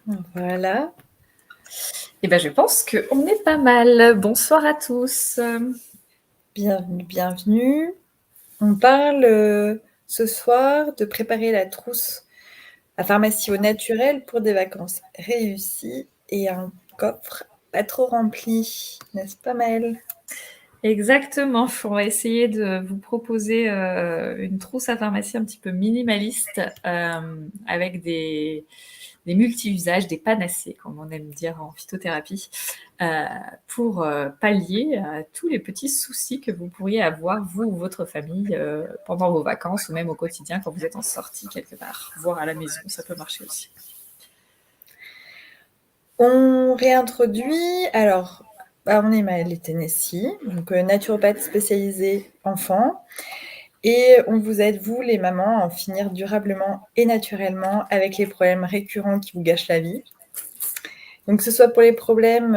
Voilà. Eh ben, je pense qu'on est pas mal. Bonsoir à tous. Bienvenue, bienvenue. On parle ce soir de préparer la trousse à pharmacie au naturel pour des vacances réussies et un coffre pas trop rempli, n'est-ce pas Maëlle? Exactement. On va essayer de vous proposer une trousse à pharmacie un petit peu minimaliste avec des multi-usages, des panacées, comme on aime dire en phytothérapie, pour pallier à tous les petits soucis que vous pourriez avoir, vous ou votre famille, pendant vos vacances ou même au quotidien quand vous êtes en sortie quelque part, voire à la maison, ça peut marcher aussi. On réintroduit, alors, on est Maëlle et Tennessee, donc naturopathe spécialisée enfants, et on vous aide, vous les mamans, à en finir durablement et naturellement avec les problèmes récurrents qui vous gâchent la vie. Donc, que ce soit pour les problèmes,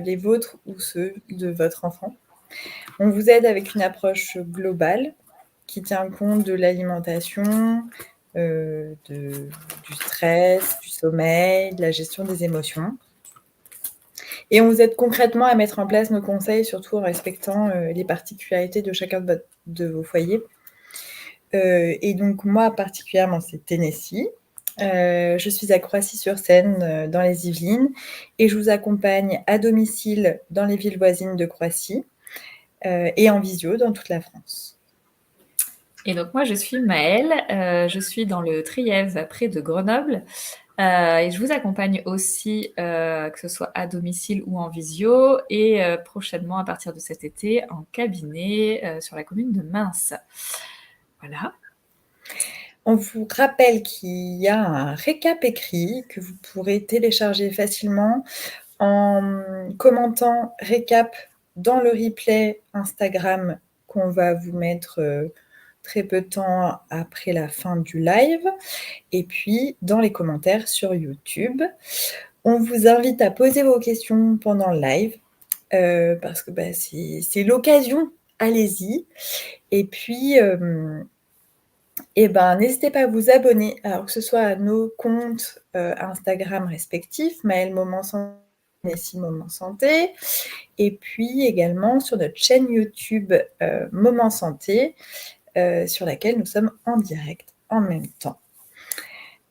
les vôtres ou ceux de votre enfant. On vous aide avec une approche globale qui tient compte de l'alimentation, du stress, du sommeil, de la gestion des émotions. Et on vous aide concrètement à mettre en place nos conseils, surtout en respectant les particularités de chacun de vos foyers. Et donc moi particulièrement, c'est Tennessee. Je suis à Croissy-sur-Seine, dans les Yvelines, et je vous accompagne à domicile dans les villes voisines de Croissy et en visio dans toute la France. Et donc moi, je suis Maëlle, je suis dans le Trièves, près de Grenoble, et je vous accompagne aussi, que ce soit à domicile ou en visio, et prochainement, à partir de cet été, en cabinet, sur la commune de Mins. Voilà. On vous rappelle qu'il y a un récap écrit que vous pourrez télécharger facilement en commentant récap dans le replay Instagram qu'on va vous mettre très peu de temps après la fin du live, et puis dans les commentaires sur YouTube. On vous invite à poser vos questions pendant le live parce que c'est l'occasion, allez-y. Et puis, n'hésitez pas à vous abonner, alors que ce soit à nos comptes Instagram respectifs, Maëlle Moment Santé, Nessie Moment Santé, et puis également sur notre chaîne YouTube Moment Santé, sur laquelle nous sommes en direct en même temps.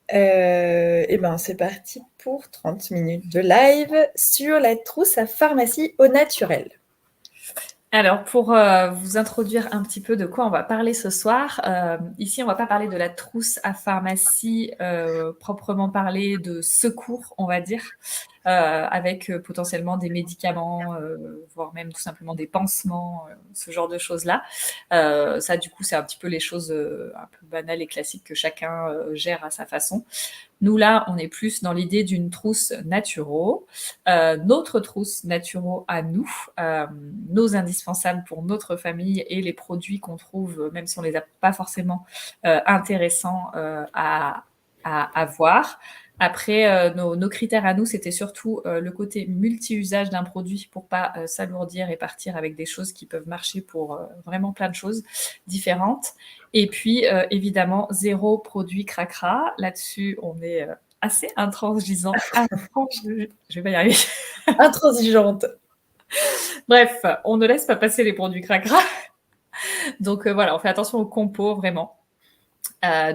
C'est parti pour 30 minutes de live sur la trousse à pharmacie au naturel. Alors, pour vous introduire un petit peu de quoi on va parler ce soir, ici, on va pas parler de la trousse à pharmacie proprement parler de secours, on va dire, avec potentiellement des médicaments, voire même tout simplement des pansements, ce genre de choses-là. Ça, du coup, c'est un petit peu les choses un peu banales et classiques que chacun gère à sa façon. Nous, là, on est plus dans l'idée d'une trousse naturo, notre trousse naturo à nous, nos indispensables pour notre famille et les produits qu'on trouve, même si on les a pas forcément intéressants à avoir. Après, nos critères à nous, c'était surtout le côté multi-usage d'un produit pour pas s'alourdir et partir avec des choses qui peuvent marcher pour vraiment plein de choses différentes. Et puis, évidemment, zéro produit cracra. Là-dessus, on est assez intransigeant. Je vais pas y arriver. Intransigeante. Bref, on ne laisse pas passer les produits cracra. Donc voilà, on fait attention aux compos, vraiment.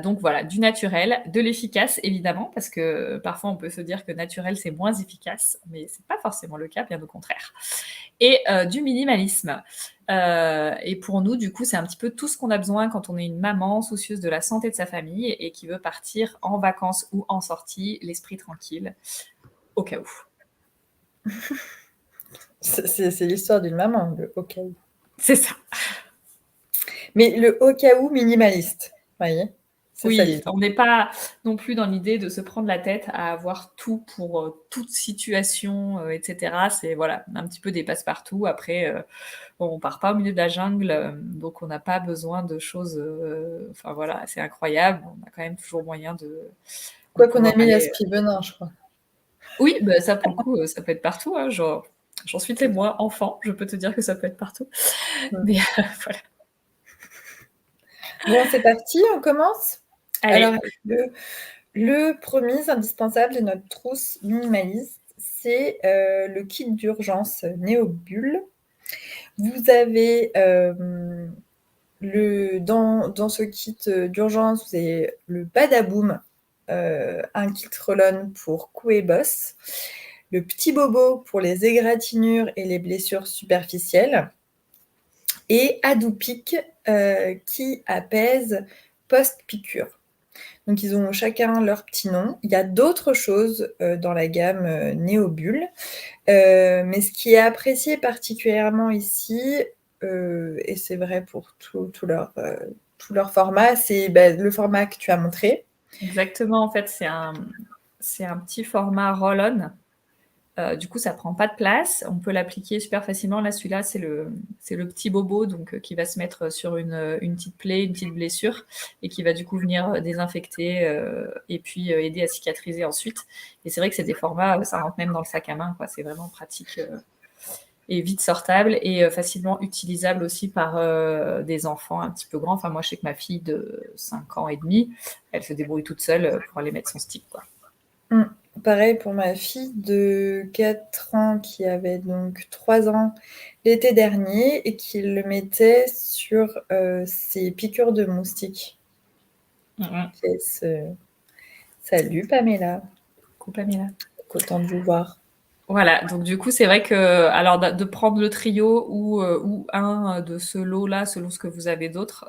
Donc voilà, du naturel, de l'efficace évidemment, parce que parfois on peut se dire que naturel c'est moins efficace, mais c'est pas forcément le cas, bien au contraire. Et du minimalisme. Et pour nous, du coup, c'est un petit peu tout ce qu'on a besoin quand on est une maman soucieuse de la santé de sa famille et qui veut partir en vacances ou en sortie, l'esprit tranquille, au cas où. C'est l'histoire d'une maman, le au cas où. C'est ça. Mais le au cas où minimaliste, vous voyez? C'est ça Oui, l'idée. on n'est pas non plus dans l'idée de se prendre la tête à avoir tout pour toute situation, etc. C'est voilà, un petit peu des passe-partout. Après, on part pas au milieu de la jungle, donc on n'a pas besoin de choses, enfin voilà, assez incroyables. On a quand même toujours moyen de Quoi qu'on a pouvoir mis aller. l'aspi venin, je crois. Oui, bah ça pour le coup, ça peut être partout. Hein, genre, j'en suis témoin enfant, je peux te dire que ça peut être partout. Mm. Mais voilà. Bon, c'est parti, on commence. Alors, Allez. Le premier indispensable de notre trousse minimaliste, c'est le kit d'urgence Néobulle. Vous avez dans ce kit d'urgence, vous avez le Badaboom, un kit roll-on pour cou et bosse, le petit bobo pour les égratignures et les blessures superficielles, et Adoupic qui apaise post-piqûre. Donc, ils ont chacun leur petit nom. Il y a d'autres choses dans la gamme Néobulle, mais ce qui est apprécié particulièrement ici, et c'est vrai pour tout leur format, c'est le format que tu as montré. Exactement, en fait, c'est un petit format roll-on. Du coup, ça prend pas de place. On peut l'appliquer super facilement. Là, celui-là, c'est le petit bobo, donc qui va se mettre sur une petite plaie, une petite blessure, et qui va du coup venir désinfecter et puis aider à cicatriser ensuite. Et c'est vrai que c'est des formats, ça rentre même dans le sac à main, quoi. C'est vraiment pratique et vite sortable et facilement utilisable aussi par des enfants un petit peu grands. Enfin, moi, je sais que ma fille de 5 ans et demi, elle se débrouille toute seule pour aller mettre son stick, quoi. Pareil pour ma fille de 4 ans qui avait donc 3 ans l'été dernier et qui le mettait sur ses piqûres de moustiques. Salut Pamela. Coucou Pamela. Content de vous voir. Voilà, donc du coup, c'est vrai que alors de prendre le trio ou un de ce lot-là, selon ce que vous avez d'autres,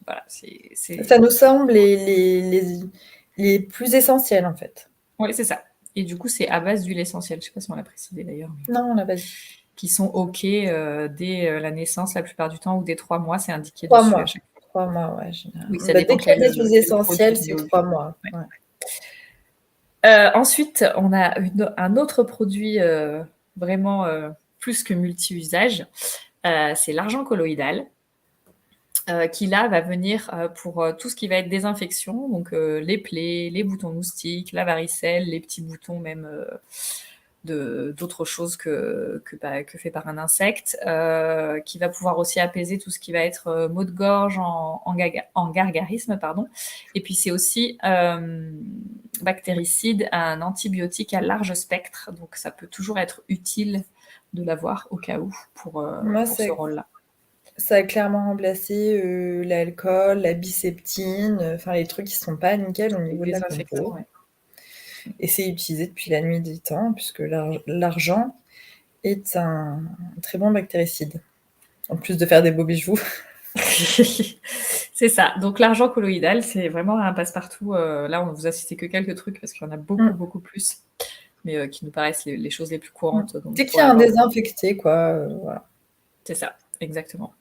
voilà, Ça nous semble les plus essentiels, en fait. Oui, c'est ça. Et du coup, c'est à base d'huile essentielle. Je sais pas si on l'a précisé d'ailleurs. Non, on l'a pas dit. Qui sont OK dès la naissance, la plupart du temps, ou dès 3 mois, c'est indiqué 3 dessus à mois. chaque fois. 3 mois, ouais, généralement. Oui, ça dépend Dès qu'il y a des huiles quel produit essentielles, c'est Néobulle. 3 mois. Ouais. Ouais. Ensuite, on a un autre produit vraiment plus que multi-usage. C'est l'argent colloïdal. Qui là va venir pour tout ce qui va être désinfection, donc les plaies, les boutons moustiques, la varicelle, les petits boutons même d'autres choses que fait par un insecte, qui va pouvoir aussi apaiser tout ce qui va être maux de gorge en gargarisme, pardon. Et puis c'est aussi bactéricide, un antibiotique à large spectre, donc ça peut toujours être utile de l'avoir au cas où pour ce rôle-là. Ça a clairement remplacé l'alcool, la biseptine, enfin les trucs qui sont pas nickel au niveau de la compo. Ouais. Et c'est utilisé depuis la nuit des temps, puisque l'argent est un très bon bactéricide, en plus de faire des beaux bijoux. C'est ça. Donc l'argent colloïdal, c'est vraiment un passe-partout. Là, on vous a cité que quelques trucs parce qu'il y en a beaucoup plus, mais qui nous paraissent les choses les plus courantes. Donc, dès qu'il y a un désinfecté, quoi, voilà. C'est ça, exactement.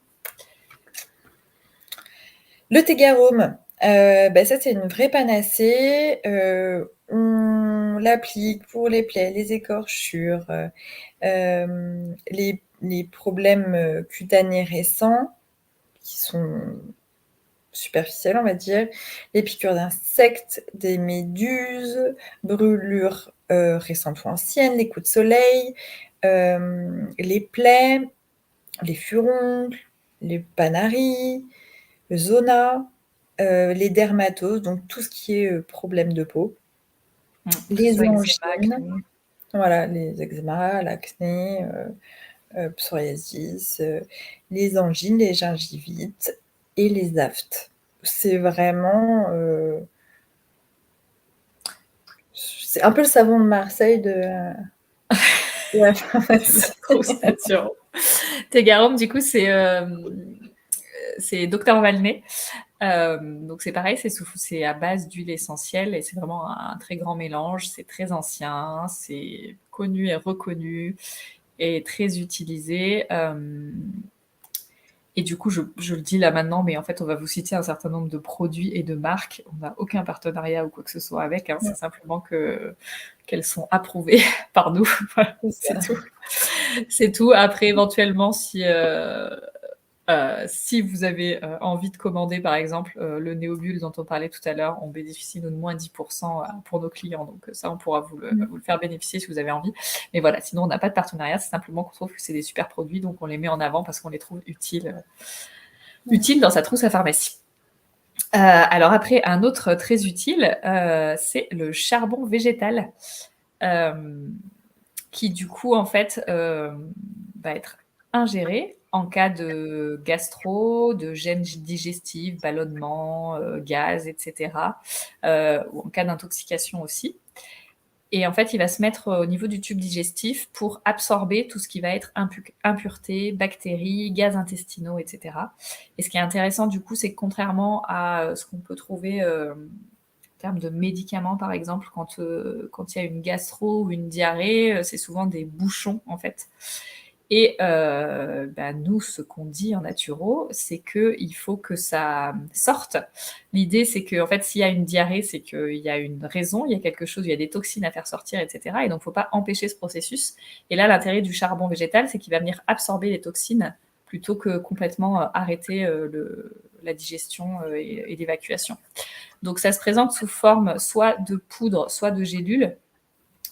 Le Tegarum, ça c'est une vraie panacée. On l'applique pour les plaies, les écorchures, les problèmes cutanés récents qui sont superficiels, on va dire, les piqûres d'insectes, des méduses, brûlures récentes ou anciennes, les coups de soleil, les plaies, les furoncles, les panaries, le zona, les dermatoses, donc tout ce qui est problème de peau, les angines, voilà, les eczémas, l'acné, psoriasis, les angines, les gingivites et les aftes. C'est vraiment c'est un peu le savon de Marseille de la pharmacie. Tegarum, du coup, c'est Dr Valnet. Donc c'est pareil, c'est à base d'huile essentielle et c'est vraiment un très grand mélange. C'est très ancien, c'est connu et reconnu et très utilisé. Et du coup, je le dis là maintenant, mais en fait, on va vous citer un certain nombre de produits et de marques. On n'a aucun partenariat ou quoi que ce soit avec. C'est simplement qu'elles sont approuvées par nous. Voilà, c'est tout. C'est tout. Après, éventuellement, si vous avez envie de commander, par exemple, le Néobulle dont on parlait tout à l'heure, on bénéficie de moins 10% pour nos clients. Donc ça, on pourra vous le faire bénéficier si vous avez envie. Mais voilà, sinon, on n'a pas de partenariat. C'est simplement qu'on trouve que c'est des super produits, donc on les met en avant parce qu'on les trouve utiles dans sa trousse à pharmacie. Alors après, un autre très utile, c'est le charbon végétal, hem, qui du coup, en fait, va être ingéré en cas de gastro, de gêne digestive, ballonnement, gaz et cetera, ou en cas d'intoxication aussi. Et en fait, il va se mettre au niveau du tube digestif pour absorber tout ce qui va être impuretés, bactéries, gaz intestinaux, et cetera. Et ce qui est intéressant du coup, c'est que contrairement à, ce qu'on peut trouver, en termes de médicaments, par exemple, quand il y a une gastro ou une diarrhée, c'est souvent des bouchons, en fait. Et bah, nous, ce qu'on dit en naturo, c'est qu'il faut que ça sorte. L'idée, c'est qu'en fait, s'il y a une diarrhée, c'est qu'il y a une raison, il y a quelque chose, il y a des toxines à faire sortir, etc. Et donc, il ne faut pas empêcher ce processus. Et là, l'intérêt du charbon végétal, c'est qu'il va venir absorber les toxines plutôt que complètement arrêter la digestion et l'évacuation. Donc, ça se présente sous forme soit de poudre, soit de gélules.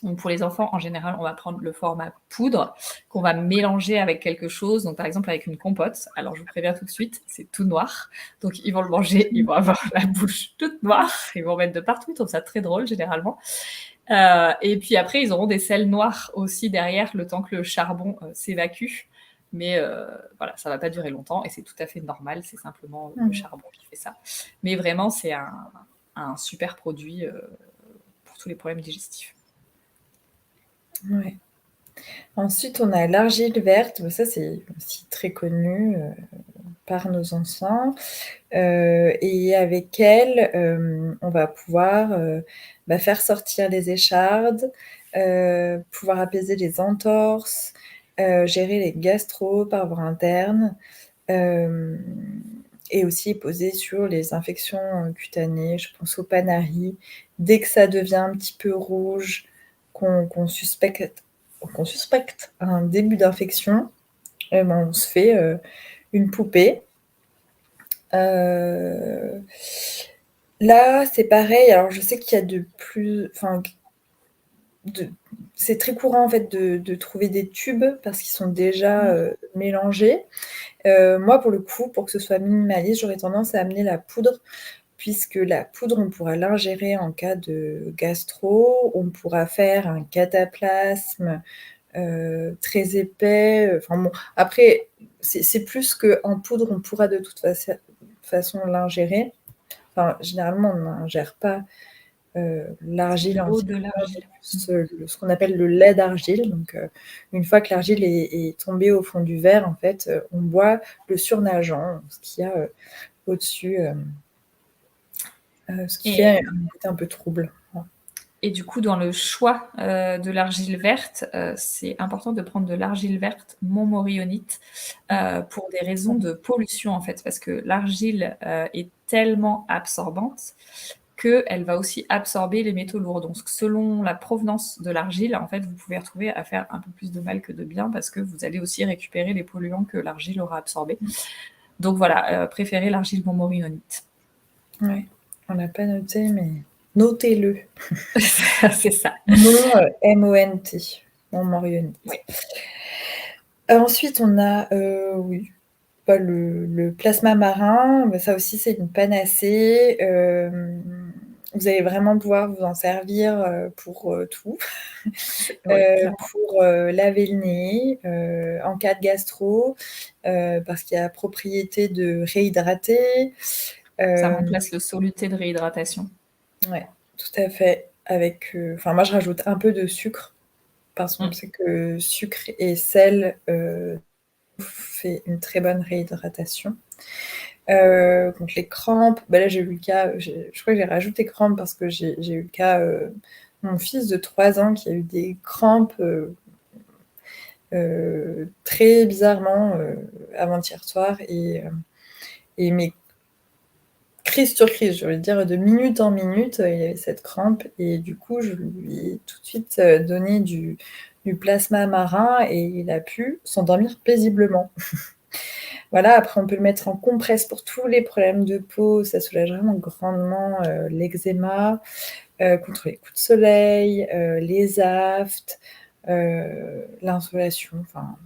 Donc pour les enfants, en général, on va prendre le format poudre qu'on va mélanger avec quelque chose. Donc par exemple avec une compote. Alors je vous préviens tout de suite, c'est tout noir. Donc ils vont le manger, ils vont avoir la bouche toute noire, ils vont mettre de partout. Ils trouvent ça très drôle généralement. Et puis après, ils auront des sels noirs aussi derrière le temps que le charbon s'évacue. Mais voilà, ça va pas durer longtemps et c'est tout à fait normal. C'est simplement le charbon qui fait ça. Mais vraiment, c'est un super produit pour tous les problèmes digestifs. Ouais. Ensuite, on a l'argile verte. Bah, ça, c'est aussi très connu par nos enfants. Et avec elle, on va pouvoir faire sortir les échardes, pouvoir apaiser les entorses, gérer les gastro par voie interne, et aussi poser sur les infections cutanées. Je pense au Panari. Dès que ça devient un petit peu rouge, qu'on suspecte un début d'infection, on se fait une poupée. Là, c'est pareil. Alors, je sais qu'il y a c'est très courant en fait de trouver des tubes parce qu'ils sont déjà mélangés. Moi, pour le coup, pour que ce soit minimaliste, j'aurais tendance à amener la poudre, puisque la poudre, on pourra l'ingérer en cas de gastro. On pourra faire un cataplasme très épais. Enfin bon, après, c'est plus qu'en poudre, on pourra de toute façon l'ingérer. Enfin, généralement, on n'ingère pas l'argile en L'eau de l'argile. ce qu'on appelle le lait d'argile. Donc, une fois que l'argile est tombée au fond du verre, en fait, on boit le surnageant, ce qu'il y a au-dessus, ce qui fait un côté un peu trouble. Et du coup, dans le choix de l'argile verte, c'est important de prendre de l'argile verte montmorillonite pour des raisons de pollution, en fait, parce que l'argile est tellement absorbante qu'elle va aussi absorber les métaux lourds. Donc, selon la provenance de l'argile, en fait, vous pouvez retrouver à faire un peu plus de mal que de bien parce que vous allez aussi récupérer les polluants que l'argile aura absorbés. Donc voilà, préférez l'argile montmorillonite. Ouais, on l'a pas noté, mais notez-le. C'est ça. MONT, Montmorillonite. Oui. Ensuite, on a, oui, le plasma marin. Ça aussi, c'est une panacée. Vous allez vraiment pouvoir vous en servir pour tout. Oui, clairement. Pour laver le nez, en cas de gastro, parce qu'il y a propriété de réhydrater. Ça remplace le soluté de réhydratation. Ouais, tout à fait. Avec, moi, je rajoute un peu de sucre parce qu'on sait que sucre et sel fait une très bonne réhydratation. Contre les crampes, là, j'ai eu le cas, je crois que j'ai rajouté crampes parce que j'ai eu le cas, mon fils de 3 ans qui a eu des crampes très bizarrement avant-hier soir et mais crise sur crise, je veux dire de minute en minute, il y avait cette crampe et du coup, je lui ai tout de suite donné du plasma marin et il a pu s'endormir paisiblement. Voilà, après on peut le mettre en compresse pour tous les problèmes de peau, ça soulage vraiment grandement l'eczéma, contre les coups de soleil, les aftes, l'insolation, enfin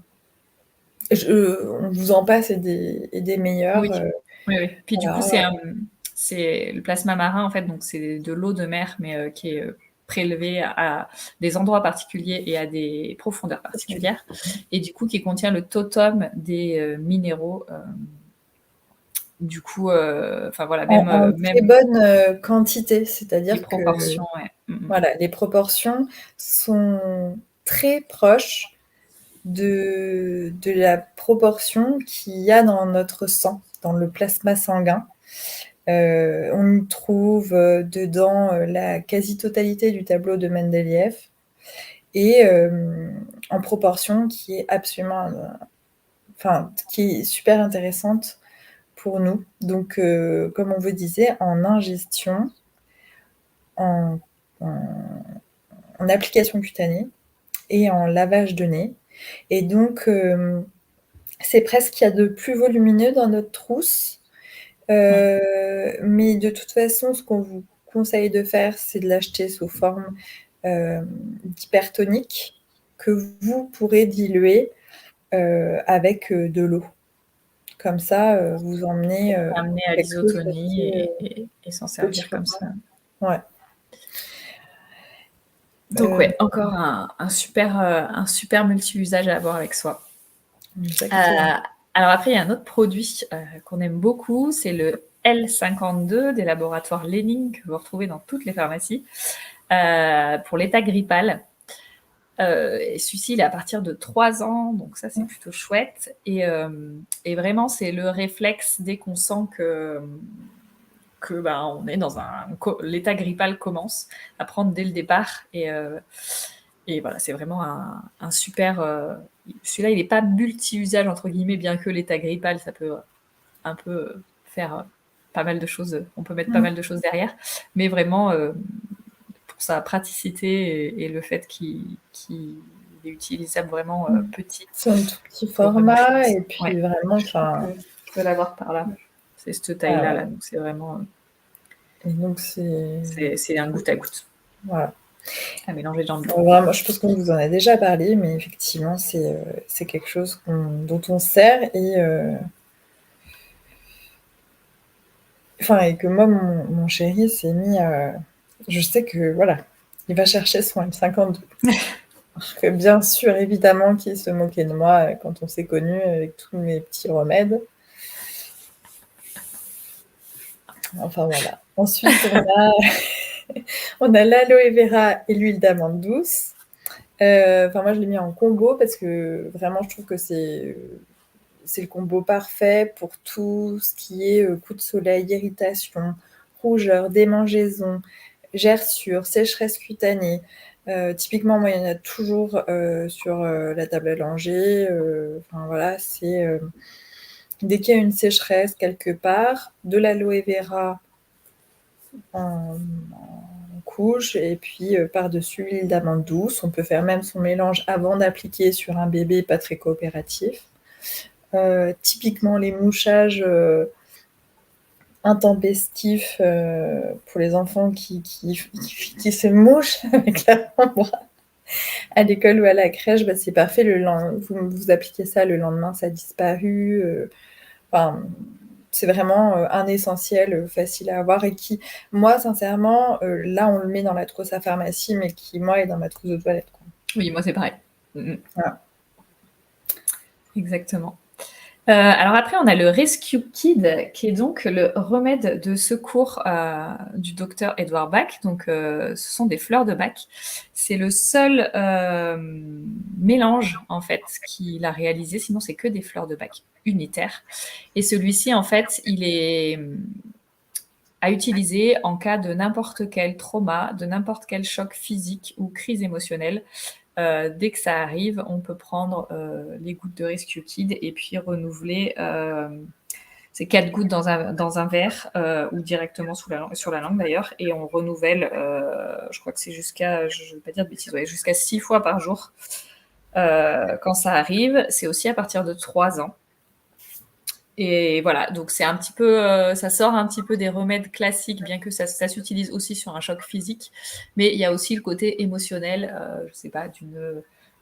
on vous en passe et des meilleurs. Oui. Oui. Puis du coup, Voilà. c'est le plasma marin, en fait, donc c'est de l'eau de mer, mais qui est prélevée à des endroits particuliers et à des profondeurs particulières, et du coup qui contient le totum des minéraux. Du coup, enfin voilà, En très même bonne quantité, les c'est-à-dire que proportions, ouais. voilà, les proportions sont très proches de la proportion qu'il y a dans notre sang, dans le plasma sanguin. On y trouve dedans la quasi-totalité du tableau de Mendeleïev et en proportion qui est absolument, enfin, qui est super intéressante pour nous. Donc, comme on vous disait, en ingestion, en, en, en application cutanée et en lavage de nez. Et donc, c'est presque qu'il y a de plus volumineux dans notre trousse. Mais de toute façon, ce qu'on vous conseille de faire, c'est de l'acheter sous forme d'hypertonique que vous pourrez diluer avec de l'eau. Comme ça, vous emmenez Amener à quelque chose l'isotonie d'assez et s'en servir comme potimarrant. ça. Ouais. Donc ouais, encore un super multi-usage à avoir avec soi. Exactement. Alors après, il y a un autre produit qu'on aime beaucoup, c'est le L52 des laboratoires Lening que vous retrouvez dans toutes les pharmacies pour l'état grippal. Et celui-ci, il est à partir de 3 ans, donc ça, c'est plutôt chouette. Et vraiment, c'est le réflexe dès qu'on sent que on est dans l'état grippal commence à prendre dès le départ. Et voilà, c'est vraiment un super. Celui-là, il n'est pas multi-usage, entre guillemets, bien que l'état grippal, ça peut un peu faire pas mal de choses. On peut mettre pas mal de choses derrière. Mais vraiment, pour sa praticité et le fait qu'il est utilisable vraiment petit. C'est un tout petit Pour une format chose. et Ouais. puis vraiment, Je crois enfin, que je peux l'avoir par là. C'est cette taille-là, voilà. là. Donc c'est vraiment. Et donc c'est C'est un goutte à goutte voilà. à mélanger dans de l'eau. Vraiment, je pense qu'on vous en a déjà parlé, mais effectivement, c'est quelque chose dont on sert et enfin et que moi mon chéri s'est mis à je sais que voilà, il va chercher son M52. Alors que bien sûr, évidemment qu'il se moquait de moi quand on s'est connus avec tous mes petits remèdes. Enfin voilà. Ensuite, on a l'aloe vera et l'huile d'amande douce. Enfin moi je l'ai mis en combo parce que vraiment je trouve que c'est le combo parfait pour tout ce qui est coup de soleil, irritation, rougeur, démangeaison, gerçure, sécheresse cutanée. Typiquement, moi, il y en a toujours sur la table à langer. Enfin voilà, c'est dès qu'il y a une sécheresse quelque part, de l'aloe vera en couche et puis par-dessus l'huile d'amande douce. On peut faire même son mélange avant d'appliquer sur un bébé pas très coopératif. Typiquement les mouchages intempestifs pour les enfants qui se mouchent avec la membrane à l'école ou à la crèche, bah, c'est parfait. Vous appliquez ça le lendemain, ça a disparu. Enfin, c'est vraiment un essentiel facile à avoir et qui, moi, sincèrement, là, on le met dans la trousse à pharmacie, mais qui, moi, est dans ma trousse de toilette. Quoi. Oui, moi c'est pareil. Voilà. Exactement. Alors après, on a le Rescue Kid, qui est donc le remède de secours du docteur Edward Bach. Donc, ce sont des fleurs de Bach. C'est le seul mélange, en fait, qu'il a réalisé. Sinon, c'est que des fleurs de Bach unitaires. Et celui-ci, en fait, il est à utiliser en cas de n'importe quel trauma, de n'importe quel choc physique ou crise émotionnelle. Dès que ça arrive, on peut prendre les gouttes de Rescue Kid et puis renouveler ces 4 gouttes dans un verre ou directement sur la langue d'ailleurs, et on renouvelle, je crois que c'est jusqu'à, je ne veux pas dire de bêtises, ouais, jusqu'à 6 fois par jour quand ça arrive. C'est aussi à partir de 3 ans. Et voilà, donc c'est un petit peu, ça sort un petit peu des remèdes classiques, bien que ça s'utilise aussi sur un choc physique, mais il y a aussi le côté émotionnel, je sais pas,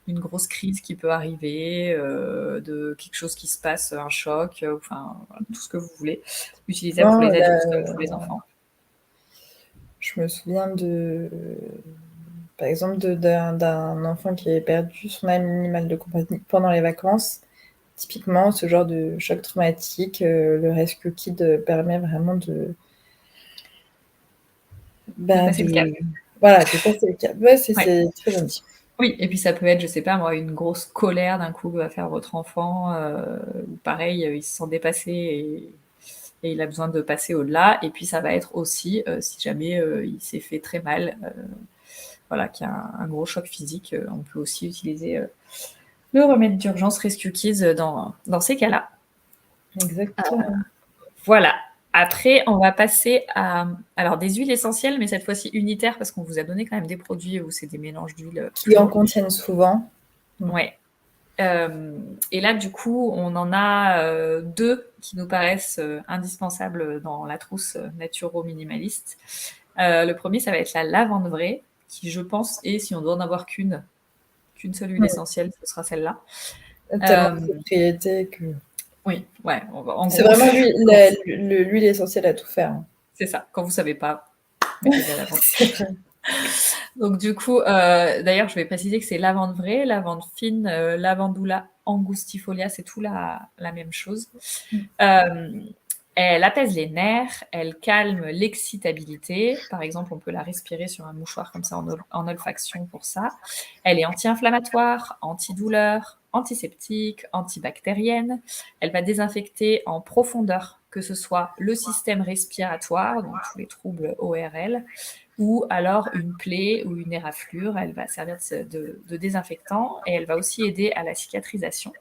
une grosse crise qui peut arriver, de quelque chose qui se passe, un choc, enfin, voilà, tout ce que vous voulez. Utilisable pour Non, les là, adultes comme pour les enfants. je me souviens par exemple, d'un enfant qui avait perdu son animal de compagnie pendant les vacances. Typiquement, ce genre de choc traumatique, le Rescue Kit permet vraiment De passer le cap. voilà, de passer le cap. Ouais, c'est Ouais. très bien dit. Oui, et puis ça peut être, je sais pas moi, une grosse colère d'un coup que va faire votre enfant, ou pareil, il se sent dépassé et il a besoin de passer au-delà. Et puis ça va être aussi, si jamais, il s'est fait très mal, voilà, qu'il y a un gros choc physique, on peut aussi utiliser, le remède d'urgence Rescue Kids, dans ces cas-là. Exactement. Voilà. Après, on va passer à alors des huiles essentielles, mais cette fois-ci unitaires parce qu'on vous a donné quand même des produits où c'est des mélanges d'huiles, Qui en plutôt. contiennent souvent. Ouais. Et là, du coup, on en a 2 qui nous paraissent indispensables dans la trousse naturo-minimaliste. Le premier, ça va être la lavande vraie, qui, je pense, est, si on doit en avoir qu'une seule huile essentielle, ce sera celle-là. Tellement Euh, de propriétés que... oui, ouais, en C'est gros, vraiment quand- l'huile essentielle à tout faire. c'est ça. Quand vous savez pas, mettez de la lavande. C'est vrai. Donc du coup, d'ailleurs, je vais préciser que c'est lavande vraie, lavande fine, Lavandula angustifolia, c'est tout la même chose. Euh, Elle apaise les nerfs, elle calme l'excitabilité. Par exemple, on peut la respirer sur un mouchoir comme ça en olfaction pour ça. Elle est anti-inflammatoire, antidouleur, antiseptique, antibactérienne. Elle va désinfecter en profondeur, que ce soit le système respiratoire, donc tous les troubles ORL, ou alors une plaie ou une éraflure. Elle va servir de désinfectant et elle va aussi aider à la cicatrisation.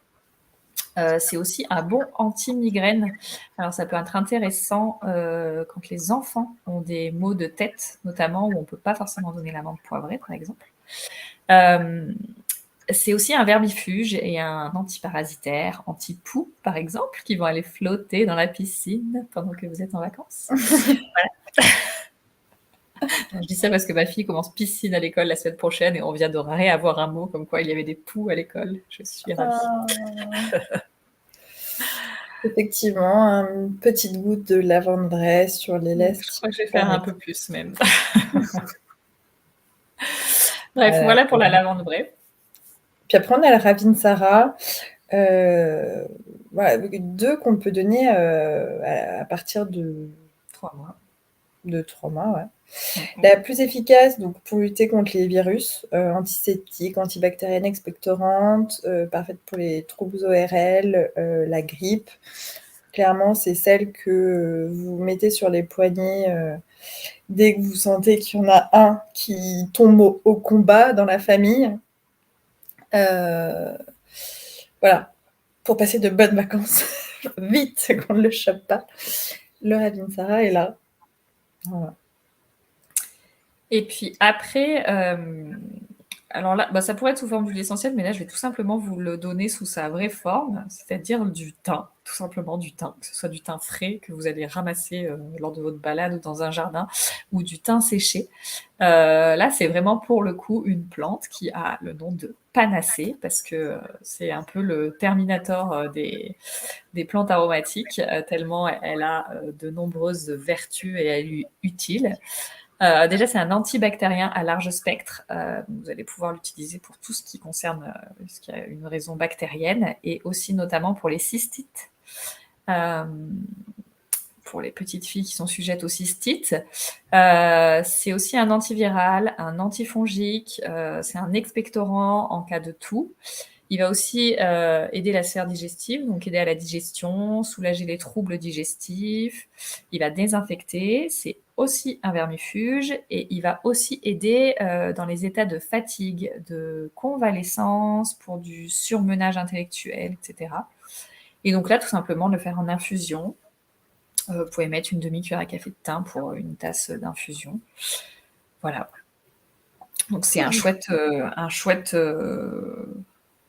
C'est aussi un bon anti-migraine. Alors ça peut être intéressant quand les enfants ont des maux de tête, notamment où on ne peut pas forcément donner l'amande poivrée, par exemple. Euh, c'est aussi un vermifuge et un antiparasitaire, anti-poux, par exemple, qui vont aller flotter dans la piscine pendant que vous êtes en vacances. Je dis ça parce que ma fille commence piscine à l'école la semaine prochaine et on vient de réavoir un mot comme quoi il y avait des poux à l'école. Je suis ravie. Effectivement, une petite goutte de lavande vraie sur Je l'élastique crois que je vais faire un permet. peu plus même. Bref, voilà pour la lavande vraie. Puis après, on a le Ravinsara, voilà, 2 qu'on peut donner à partir de 3 mois. 3 mois. Ouais. Mm-hmm. La plus efficace donc, pour lutter contre les virus, antiseptique, antibactérienne, expectorante, parfaite pour les troubles ORL, la grippe. Clairement, c'est celle que vous mettez sur les poignets dès que vous sentez qu'il y en a un qui tombe au combat dans la famille. Voilà, pour passer de bonnes vacances, vite qu'on ne le chope pas. Le Ravinsara est là. Voilà. Et puis après, alors là, bah, ça pourrait être sous forme d'huile essentielle, mais là, je vais tout simplement vous le donner sous sa vraie forme, c'est-à-dire du thym, tout simplement du thym, que ce soit du thym frais que vous allez ramasser lors de votre balade ou dans un jardin, ou du thym séché. Là, c'est vraiment pour le coup une plante qui a le nom de panacée, parce que c'est un peu le terminator des plantes aromatiques, tellement elle a de nombreuses vertus et elle est utile. Déjà, c'est un antibactérien à large spectre. Vous allez pouvoir l'utiliser pour tout ce qui concerne ce qui a une raison bactérienne et aussi notamment pour les cystites. Pour les petites filles qui sont sujettes aux cystites. C'est aussi un antiviral, un antifongique, c'est un expectorant en cas de toux. Il va aussi aider la sphère digestive, donc aider à la digestion, soulager les troubles digestifs. Il va désinfecter, c'est aussi un vermifuge et il va aussi aider dans les états de fatigue, de convalescence, pour du surmenage intellectuel, etc. Et donc là, tout simplement, le faire en infusion. Vous pouvez mettre une demi-cuillère à café de thym pour une tasse d'infusion. Voilà. Donc c'est un chouette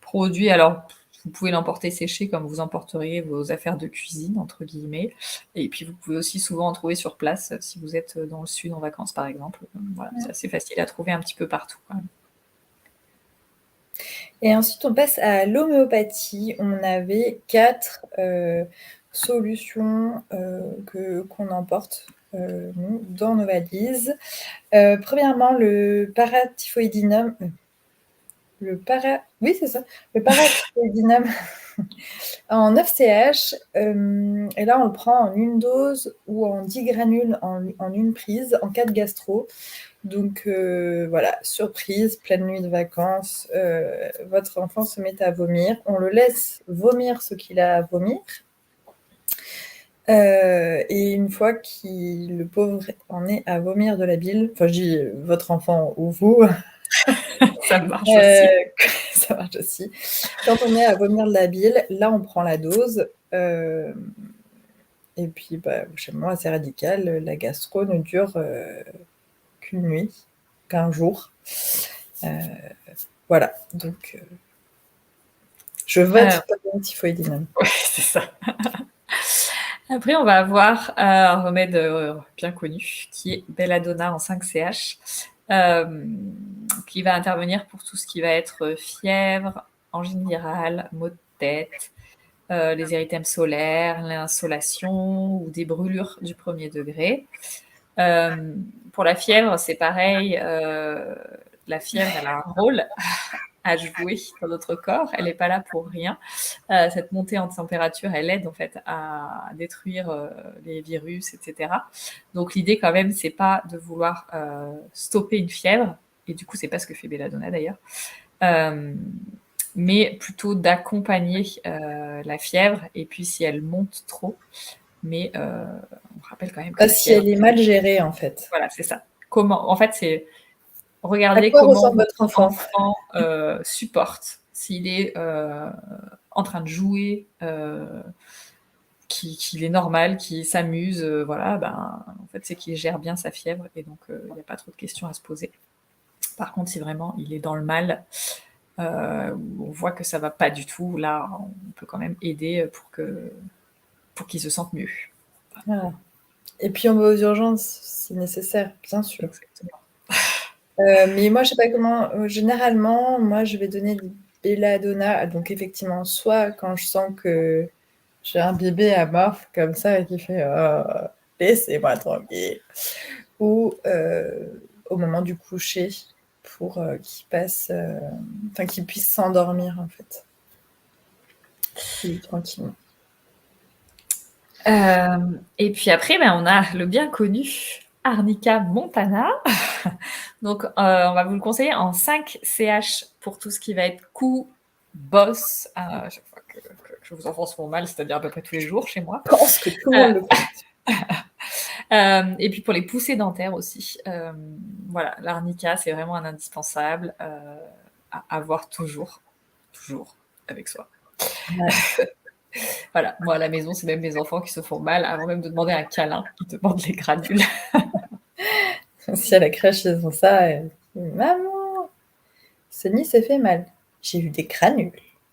produit. Alors, vous pouvez l'emporter séché comme vous emporteriez vos affaires de cuisine, entre guillemets. Et puis, vous pouvez aussi souvent en trouver sur place si vous êtes dans le sud en vacances, par exemple. Voilà, c'est assez facile à trouver un petit peu partout, quand même. Et ensuite, on passe à l'homéopathie. On avait 4 solutions qu'on emporte nous, dans nos valises. Premièrement, le paratyphoïdinum. Oui, c'est ça. Le paratyphoïdinum en 9 CH. Et là, on le prend en une dose ou en 10 granules en une prise en cas de gastro. Donc voilà, surprise, pleine nuit de vacances, votre enfant se met à vomir. On le laisse vomir ce qu'il a à vomir. Et une fois qu'il, le pauvre, en est à vomir de la bile, enfin je dis votre enfant ou vous, Ça marche aussi. ça marche aussi. Quand on est à vomir de la bile, là on prend la dose. Et puis chez moi, c'est radical, la gastro ne dure qu'une nuit, qu'un jour. Voilà, donc je vote paratyphoïdinum. Ouais, c'est ça. Après, on va avoir un remède bien connu qui est Belladonna en 5 CH, qui va intervenir pour tout ce qui va être fièvre, angine virale, maux de tête, les érythèmes solaires, l'insolation ou des brûlures du premier degré. Pour la fièvre, c'est pareil. La fièvre, elle a un rôle à jouer dans notre corps. Elle n'est pas là pour rien. Cette montée en température, elle aide en fait à détruire les virus, etc. Donc l'idée quand même, c'est pas de vouloir stopper une fièvre. Et du coup, c'est pas ce que fait Belladonna d'ailleurs. Mais plutôt d'accompagner la fièvre. Et puis si elle monte trop, mais on rappelle quand même que la Si fièvre. elle est mal gérée, en fait. Voilà, c'est ça. Comment, en fait, c'est À regarder quoi comment ressemble votre votre enfant? enfant supporte. S'il est en train de jouer, qu'il est normal, qu'il s'amuse, voilà, ben, en fait, c'est qu'il gère bien sa fièvre et donc il n'y a pas trop de questions à se poser. Par contre, si vraiment il est dans le mal, on voit que ça va pas du tout, là, on peut quand même aider pour qu'il se sente mieux. Voilà. Et puis on va aux urgences si nécessaire, bien sûr. Exactement. Mais moi, je sais pas comment. Généralement, moi, je vais donner du Belladonna. Donc effectivement, soit quand je sens que j'ai un bébé à mort comme ça et qui fait laissez-moi tranquille, ou au moment du coucher pour qu'il passe, enfin qu'il puisse s'endormir en fait, plus tranquillement. Et puis après, ben, on a le bien connu Arnica Montana. Donc, on va vous le conseiller en 5 CH pour tout ce qui va être cou, bosse, à chaque fois que vos enfants se font mal, c'est-à-dire à peu près tous les jours chez moi. Je pense que tout le monde le fait. Et puis pour les poussées dentaires aussi. Voilà, l'arnica, c'est vraiment un indispensable à avoir toujours avec soi. Ouais. Voilà, moi à la maison, c'est même mes enfants qui se font mal avant même de demander un câlin, ils demandent les granules. Si à la crèche ils font ça, maman, Sonny s'est fait mal. J'ai eu des granules.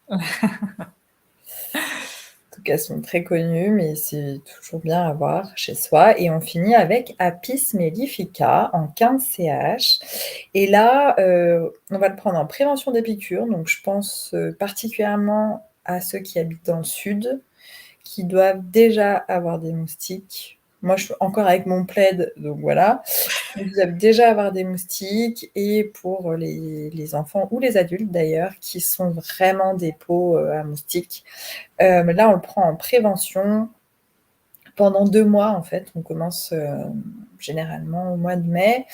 En tout cas, elles sont très connues, mais c'est toujours bien à avoir chez soi. Et on finit avec Apis mellifica en 15 CH. Et là, on va le prendre en prévention des piqûres. Donc, je pense particulièrement à ceux qui habitent dans le sud, qui doivent déjà avoir des moustiques. Moi, je suis encore avec mon plaid, donc voilà. Ils doivent déjà avoir des moustiques. Et pour les enfants ou les adultes d'ailleurs, qui sont vraiment des peaux à moustiques, là, on le prend en prévention pendant 2 mois, en fait. On commence généralement au mois de mai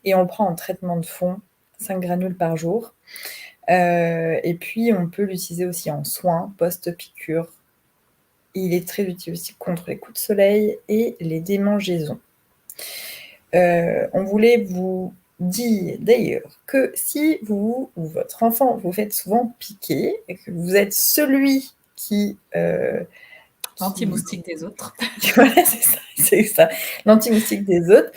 et on le prend en traitement de fond, 5 granules par jour. Et puis, on peut l'utiliser aussi en soins post-piqûre. Il est très utile aussi contre les coups de soleil et les démangeaisons. On voulait vous dire d'ailleurs que si vous ou votre enfant vous faites souvent piquer et que vous êtes celui qui Anti-moustique des autres. voilà, c'est ça, l'anti-moustique des autres.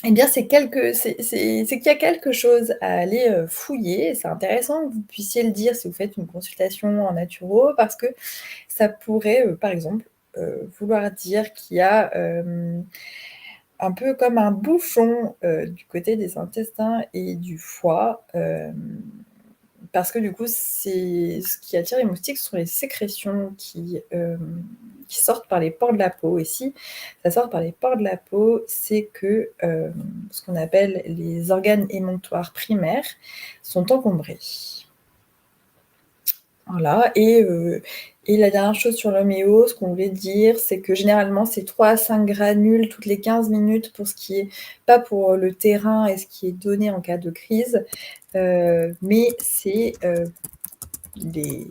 Eh bien, c'est qu'il y a quelque chose à aller fouiller. C'est intéressant que vous puissiez le dire si vous faites une consultation en naturo, parce que ça pourrait, par exemple, vouloir dire qu'il y a un peu comme un bouchon du côté des intestins et du foie parce que du coup, ce qui attire les moustiques, ce sont les sécrétions qui sortent par les pores de la peau. Et si ça sort par les pores de la peau, c'est que ce qu'on appelle les organes émonctoires primaires sont encombrés. Voilà, et la dernière chose sur l'homéo, ce qu'on voulait dire, c'est que généralement, c'est 3 à 5 granules toutes les 15 minutes pour ce qui est, pas pour le terrain et ce qui est donné en cas de crise, mais c'est les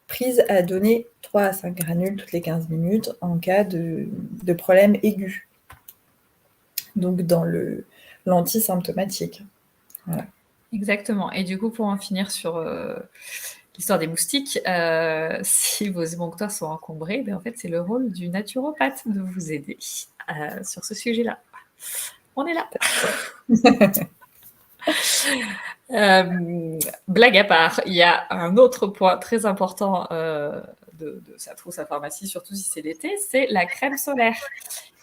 prises à donner 3 à 5 granules toutes les 15 minutes en cas de problème aigu. Donc dans l'antisymptomatique. Voilà. Exactement. Et du coup, pour en finir sur l'histoire des moustiques, si vos émonctoires sont encombrés, ben, en fait, c'est le rôle du naturopathe de vous aider sur ce sujet-là. On est là. Blague à part, il y a un autre point très important de sa trousse à pharmacie, surtout si c'est l'été, c'est la crème solaire.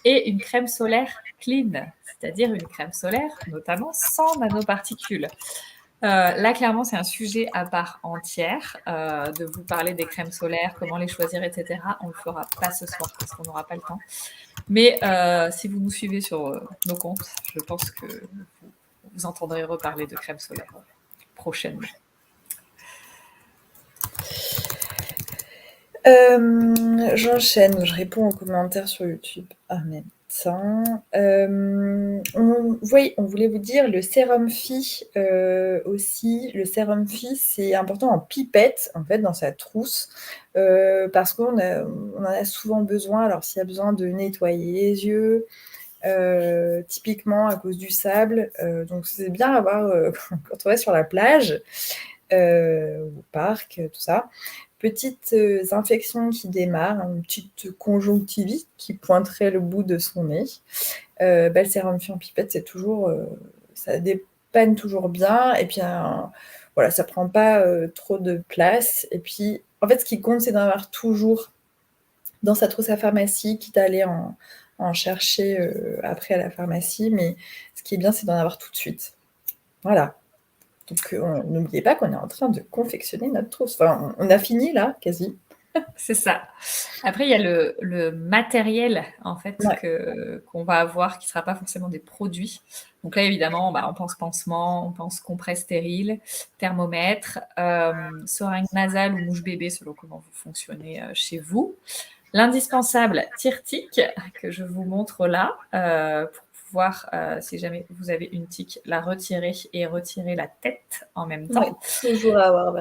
Et une crème solaire clean, c'est-à-dire une crème solaire notamment sans nanoparticules. Là, clairement, c'est un sujet à part entière, de vous parler des crèmes solaires, comment les choisir, etc. On ne le fera pas ce soir parce qu'on n'aura pas le temps. Mais si vous nous suivez sur nos comptes, je pense que vous entendrez reparler de crème solaire prochainement. J'enchaîne, je réponds aux commentaires sur YouTube en même temps. On voulait vous dire le sérum Phi aussi. Le sérum Phi, c'est important en pipette, en fait, dans sa trousse, parce qu'on en a souvent besoin. Alors, s'il y a besoin de nettoyer les yeux, typiquement à cause du sable, donc c'est bien à avoir quand on va sur la plage, au parc, tout ça. Petites infections qui démarrent, une petite conjonctivite qui pointerait le bout de son nez. Le sérum Phi en pipette, c'est toujours, ça dépanne toujours bien. Et puis, voilà, ça prend pas trop de place. Et puis, en fait, ce qui compte, c'est d'en avoir toujours dans sa trousse à pharmacie, quitte à aller en chercher après à la pharmacie. Mais ce qui est bien, c'est d'en avoir tout de suite. Voilà. Donc, n'oubliez pas qu'on est en train de confectionner notre trousse. Enfin, on a fini là, quasi. C'est ça. Après, il y a le matériel, en fait, Ouais. qu'on va avoir, qui ne sera pas forcément des produits. Donc là, évidemment, on pense pansement, on pense compresse stérile, thermomètre, seringue nasale ou mouche bébé, selon comment vous fonctionnez chez vous. L'indispensable tire-tique, que je vous montre là, pour pouvoir, si jamais vous avez une tique, la retirer et retirer la tête en même temps. Ouais, toujours à avoir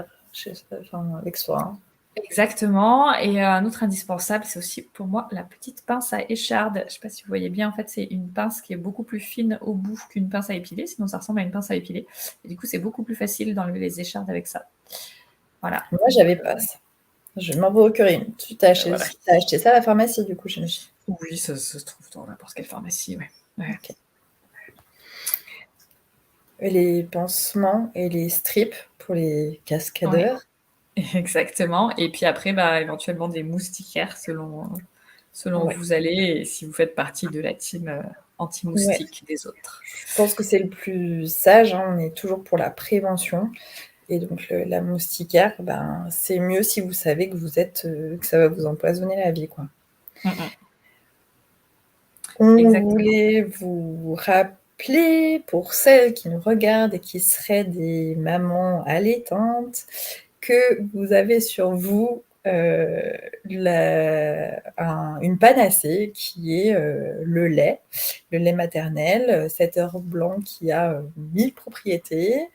avec soi. Hein. Exactement. Et un autre indispensable, c'est aussi pour moi la petite pince à écharde. Je ne sais pas si vous voyez bien, en fait, c'est une pince qui est beaucoup plus fine au bout qu'une pince à épiler, sinon ça ressemble à une pince à épiler. Et du coup, c'est beaucoup plus facile d'enlever les échardes avec ça. Voilà. Moi, j'avais pas ça. Je m'en procurer une. Tu t'as acheté, Voilà. t'as acheté ça à la pharmacie, du coup, j'imagine. Oui, ça se trouve dans n'importe quelle pharmacie, ouais. Okay. Et les pansements et les strips pour les cascadeurs. Ouais. Exactement. Et puis après, éventuellement des moustiquaires selon où vous allez et si vous faites partie de la team anti-moustique des autres. Je pense que c'est le plus sage. Hein. On est toujours pour la prévention. Et donc, la moustiquaire, c'est mieux si vous savez que que ça va vous empoisonner la vie, quoi. On voulait vous rappeler, pour celles qui nous regardent et qui seraient des mamans allaitantes, que vous avez sur vous une panacée qui est le lait maternel, cet œuf blanc qui a 1000 propriétés,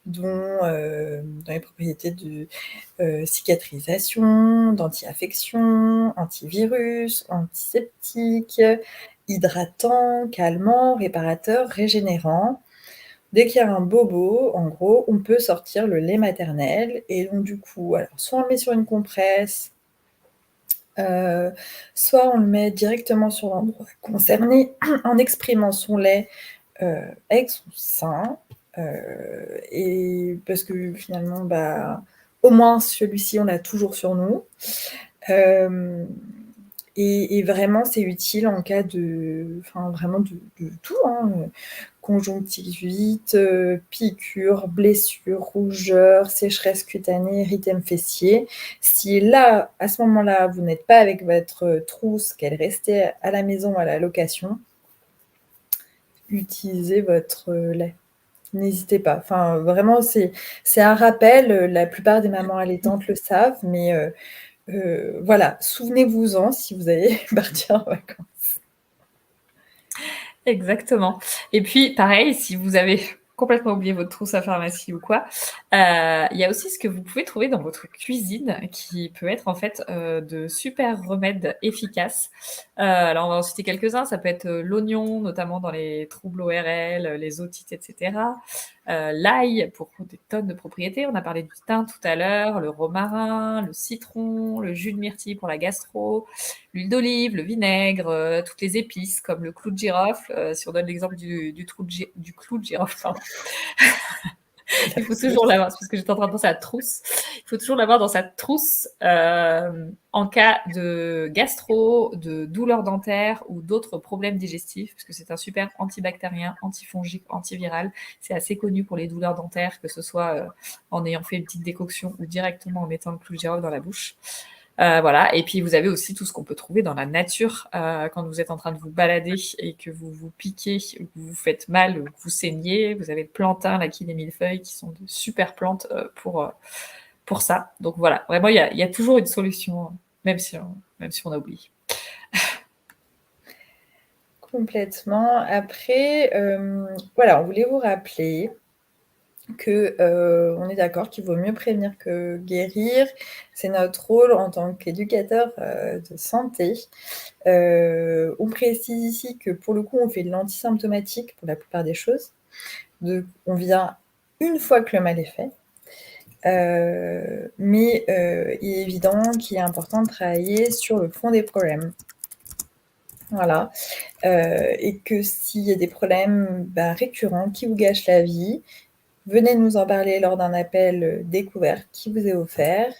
dont dans les propriétés de cicatrisation, d'anti-infection, antivirus, antiseptique, hydratant, calmant, réparateur, régénérant. Dès qu'il y a un bobo, en gros, on peut sortir le lait maternel. Et donc, du coup, alors, soit on le met sur une compresse, soit on le met directement sur l'endroit concerné en exprimant son lait avec son sein. Et parce que finalement, au moins celui-ci, on l'a toujours sur nous. Et vraiment, c'est utile en cas vraiment de tout. Hein. conjonctivite, piqûres, blessures, rougeurs, sécheresse cutanée, érythème fessier. Si là, à ce moment-là, vous n'êtes pas avec votre trousse, qu'elle restait à la maison à la location, utilisez votre lait. N'hésitez pas. Enfin, vraiment, c'est un rappel. La plupart des mamans allaitantes le savent, mais voilà, souvenez-vous-en si vous allez partir en vacances. Exactement. Et puis, pareil, si vous avez complètement oublié votre trousse à pharmacie ou quoi, il y a aussi ce que vous pouvez trouver dans votre cuisine qui peut être en fait de super remèdes efficaces. Alors, on va en citer quelques-uns. Ça peut être l'oignon, notamment dans les troubles ORL, les otites, etc. L'ail pour des tonnes de propriétés. On a parlé du thym tout à l'heure, le romarin, le citron, le jus de myrtille pour la gastro, l'huile d'olive, le vinaigre, toutes les épices comme le clou de girofle. Si on donne l'exemple du clou de girofle, pardon. Il faut toujours l'avoir, parce que j'étais en train de penser à trousse. Il faut toujours l'avoir dans sa trousse en cas de gastro, de douleurs dentaires ou d'autres problèmes digestifs, parce que c'est un super antibactérien, antifongique, antiviral. C'est assez connu pour les douleurs dentaires, que ce soit en ayant fait une petite décoction ou directement en mettant le clou de girofle dans la bouche. Voilà. Et puis vous avez aussi tout ce qu'on peut trouver dans la nature quand vous êtes en train de vous balader et que vous vous piquez, ou que vous vous faites mal, ou que vous saignez. Vous avez le plantain, la quille et millefeuille qui sont de super plantes pour ça. Donc voilà, vraiment il y a toujours une solution, même si on a oublié. Complètement. Après, voilà, on voulait vous rappeler que on est d'accord qu'il vaut mieux prévenir que guérir. C'est notre rôle en tant qu'éducateur de santé. On précise ici que pour le coup, on fait de l'antisymptomatique pour la plupart des choses. On vient une fois que le mal est fait. Mais il est évident qu'il est important de travailler sur le fond des problèmes. Voilà. Et que s'il y a des problèmes récurrents qui vous gâchent la vie, venez nous en parler lors d'un appel découverte qui vous est offert.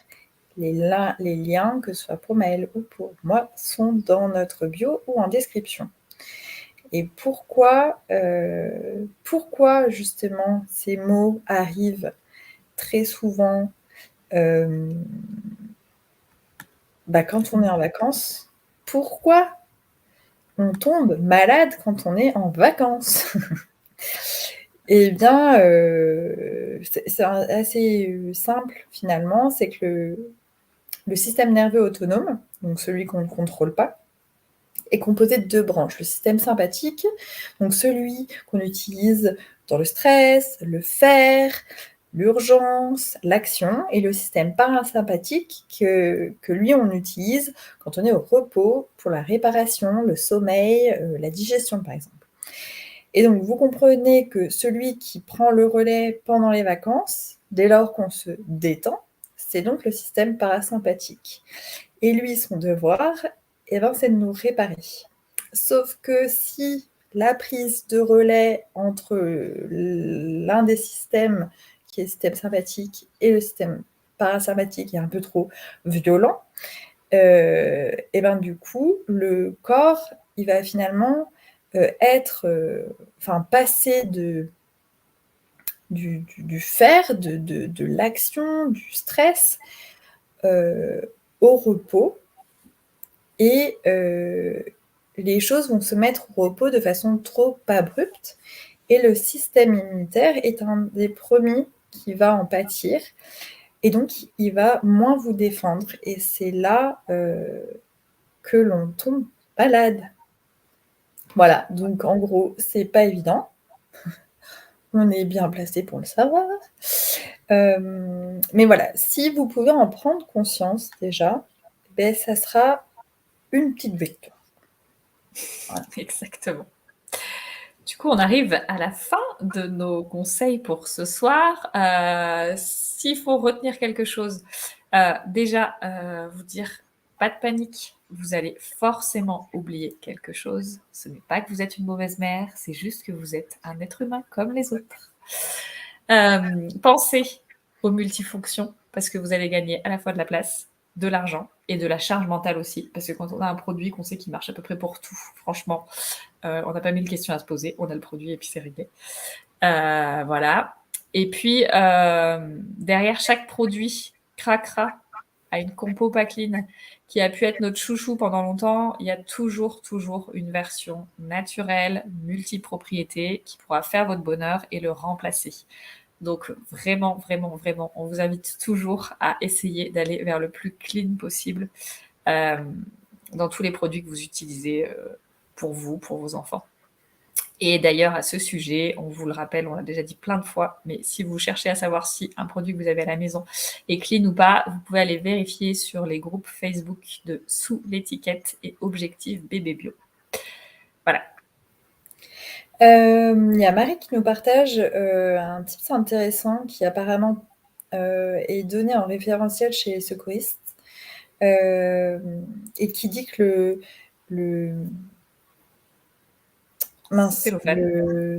Les liens, que ce soit pour Maëlle ou pour moi, sont dans notre bio ou en description. Et pourquoi justement ces mots arrivent très souvent quand on est en vacances? Pourquoi on tombe malade quand on est en vacances? Eh bien, c'est assez simple finalement, c'est que le système nerveux autonome, donc celui qu'on ne contrôle pas, est composé de 2 branches. Le système sympathique, donc celui qu'on utilise dans le stress, le faire, l'urgence, l'action, et le système parasympathique que lui, on utilise quand on est au repos pour la réparation, le sommeil, la digestion, par exemple. Et donc, vous comprenez que celui qui prend le relais pendant les vacances, dès lors qu'on se détend, c'est donc le système parasympathique. Et lui, son devoir, c'est de nous réparer. Sauf que si la prise de relais entre l'un des systèmes, qui est le système sympathique, et le système parasympathique est un peu trop violent, du coup, le corps, il va finalement passer du faire, de l'action, du stress, au repos, et les choses vont se mettre au repos de façon trop abrupte, et le système immunitaire est un des premiers qui va en pâtir, et donc il va moins vous défendre, et c'est là que l'on tombe malade. Voilà, donc en gros, c'est pas évident. On est bien placé pour le savoir. Mais voilà, si vous pouvez en prendre conscience déjà, ça sera une petite victoire. Voilà. Exactement. Du coup, on arrive à la fin de nos conseils pour ce soir. S'il faut retenir quelque chose, déjà, vous dire, pas de panique, vous allez forcément oublier quelque chose. Ce n'est pas que vous êtes une mauvaise mère, c'est juste que vous êtes un être humain comme les autres. Pensez aux multifonctions, parce que vous allez gagner à la fois de la place, de l'argent et de la charge mentale aussi, parce que quand on a un produit qu'on sait qu'il marche à peu près pour tout, franchement, On n'a pas 1000 questions à se poser, on a le produit et puis c'est réglé. Voilà. Et puis, derrière chaque produit Cracra a une compo Pacline qui a pu être notre chouchou pendant longtemps. Il y a toujours une version naturelle, multipropriété, qui pourra faire votre bonheur et le remplacer. Donc vraiment, on vous invite toujours à essayer d'aller vers le plus clean possible dans tous les produits que vous utilisez pour vous, pour vos enfants. Et d'ailleurs, à ce sujet, on vous le rappelle, on l'a déjà dit plein de fois, mais si vous cherchez à savoir si un produit que vous avez à la maison est clean ou pas, vous pouvez aller vérifier sur les groupes Facebook de Sous l'étiquette et Objectif Bébé Bio. Voilà. Il y a Marie qui nous partage un tips intéressant qui apparemment est donné en référentiel chez les secouristes et qui dit que le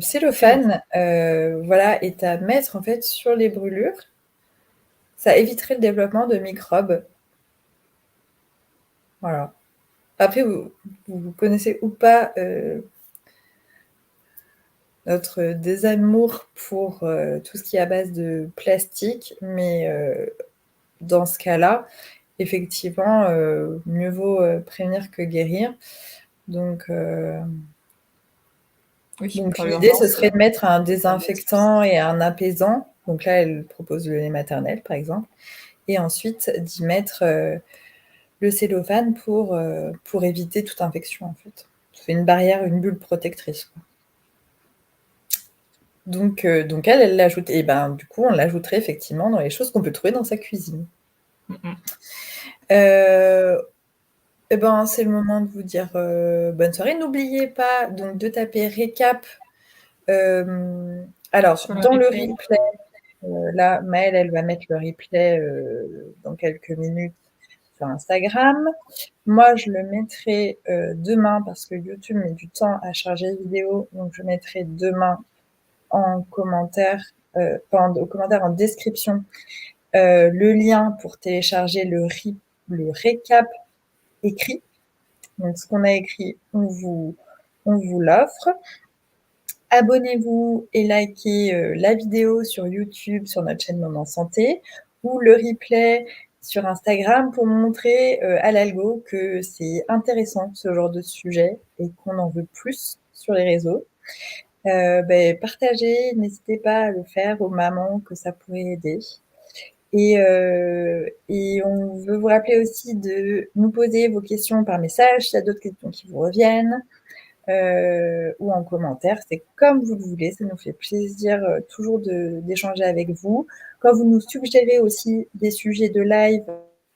cellophane voilà, est à mettre en fait sur les brûlures. Ça éviterait le développement de microbes. Voilà. Après, vous connaissez ou pas notre désamour pour tout ce qui est à base de plastique, mais dans ce cas-là, effectivement, mieux vaut prévenir que guérir. Donc l'idée, ce serait de mettre un désinfectant et un apaisant. Donc là, elle propose le lait maternel, par exemple. Et ensuite, d'y mettre le cellophane pour éviter toute infection, en fait. C'est une barrière, une bulle protectrice, quoi. Donc elle l'ajoute. Et ben, du coup, on l'ajouterait effectivement dans les choses qu'on peut trouver dans sa cuisine. Et ben, c'est le moment de vous dire bonne soirée. N'oubliez pas donc de taper récap. Alors, dans le replay, là, Maëlle, elle va mettre le replay dans quelques minutes sur Instagram. Moi, je le mettrai demain parce que YouTube met du temps à charger les vidéos. Donc, je mettrai demain en commentaire, en description, le lien pour télécharger le récap écrit. Donc, ce qu'on a écrit, on vous l'offre. Abonnez-vous et likez la vidéo sur YouTube, sur notre chaîne Moment Santé, ou le replay sur Instagram pour montrer à l'algo que c'est intéressant ce genre de sujet et qu'on en veut plus sur les réseaux. Partagez, n'hésitez pas à le faire aux mamans que ça pourrait aider. Et on veut vous rappeler aussi de nous poser vos questions par message, s'il y a d'autres questions qui vous reviennent, ou en commentaire, c'est comme vous le voulez, ça nous fait plaisir toujours d'échanger avec vous. Quand vous nous suggérez aussi des sujets de live,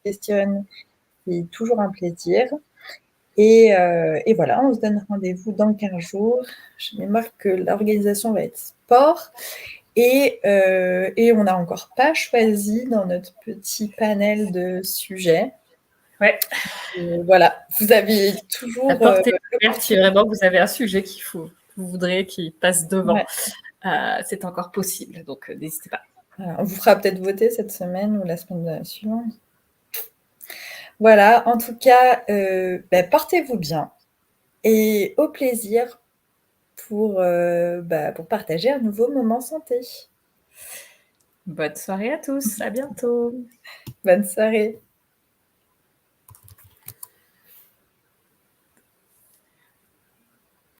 questions, c'est toujours un plaisir. Et voilà, on se donne rendez-vous dans 15 jours. Je me marque que l'organisation va être sport. Et on n'a encore pas choisi dans notre petit panel de sujets. Ouais. Voilà, vous avez toujours... La porte est ouverte si vraiment vous avez un sujet vous voudrez qu'il passe devant. Ouais. C'est encore possible, donc n'hésitez pas. Voilà, on vous fera peut-être voter cette semaine ou la semaine suivante. Voilà, en tout cas, portez-vous bien et au plaisir pour partager un nouveau moment santé. Bonne soirée à tous, à bientôt. Bonne soirée.